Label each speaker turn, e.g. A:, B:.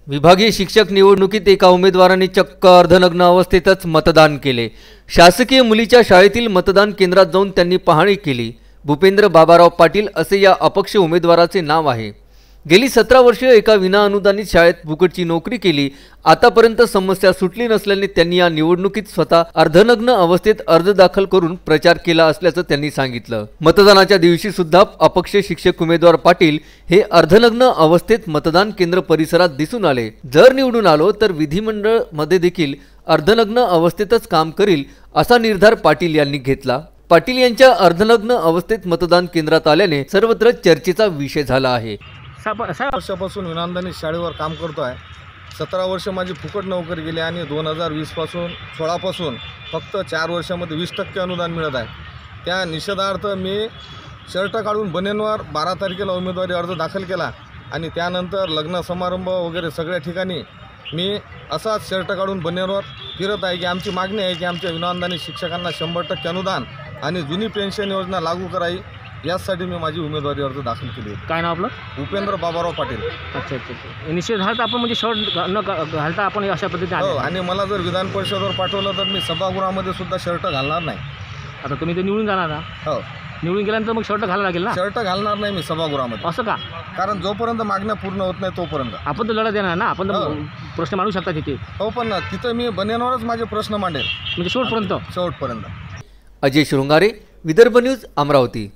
A: विभागीय शिक्षक निवडणुकीत एका उमेदवाराने चक्क अर्धनग्न अवस्थेतच मतदान केले। शासकीय मुलीच्या शाळेतील मतदान केंद्रात जाऊन त्यांनी पाहणी केली। भूपेंद्र बाबाराव पाटील असे या अपक्ष उमेदवाराचे नाव आहे। गेली 17 वर्षे एका विनाअनुदानित शाळेत फुकटची नोकरी केली। आतापर्यंत समस्या सुटली नसल्याने त्यांनी या निवडणुकीत स्वतः अर्धनग्न अवस्थेत अर्ज दाखल करून प्रचार केला असल्याचं त्यांनी सांगितलं। मतदानाच्या दिवशी सुद्धा अपक्ष शिक्षक उमेदवार पाटील हे अर्धनग्न अवस्थेत मतदान केंद्र परिसरात दिसून आले। जर निवडून आलो तर विधिमंडळ मध्ये देखील अर्धनग्न अवस्थेतच काम करील असा निर्धार पाटील यांनी घेतला। पाटील यांच्या अर्धनग्न अवस्थेत मतदान केंद्रात आल्याने सर्वत्र चर्चेचा विषय झाला आहे।
B: 6 वर्षापासून विनाअनुदानित शाळेवर काम करतो आहे। 17 वर्ष माझी फुकट नोकरी गेली आणि 2016 पासून फक्त 4 वर्षामध्ये 20% अनुदान मिळत आहे। त्या निषेधार्थ मी शर्ट काढून बनेनवर 12 तारखेला उमेदवारी अर्ज दाखल केला आणि त्यानंतर लग्न समारंभ वगैरे सगळ्या ठिकाणी मी असाच शर्ट काढून बनेनवर फिरत आहे की आमची मागणी आहे की आमच्या विनाअनुदानित शिक्षकांना 100% अनुदान आणि जुनी पेन्शन योजना लागू करावी, यासाठी मी माझी उमेदवारी अर्ज दाखल केली होती।
C: काय नाव आपलं?
B: भूपेंद्र बाबाराव पाटील।
C: अच्छा अच्छा। निषेधार्थ आपण म्हणजे शर्ट न घालता आपण अशा पद्धतीने
B: हो, आणि मला जर विधान परिषदेवर पाठवलं तर मी सभागृहामध्ये सुद्धा शर्ट घालणार नाही।
C: आता तुम्ही ते निवडून जाणार ना?
B: हो,
C: निवडून गेल्यानंतर मग शर्ट घालायला लागेल ना?
B: शर्ट घालणार नाही मी सभागृहामध्ये।
C: असं का?
B: कारण जोपर्यंत मागण्या पूर्ण होत नाही तोपर्यंत
C: आपण तर लढा देणार ना, आपण तर प्रश्न मांडू शकता तिथे।
B: हो, पण तिथं मी बनेनवरच माझे प्रश्न मांडेल
C: म्हणजे शेवटपर्यंत।
B: शेवटपर्यंत।
A: अजय शृंगारे, विदर्भ न्यूज, अमरावती।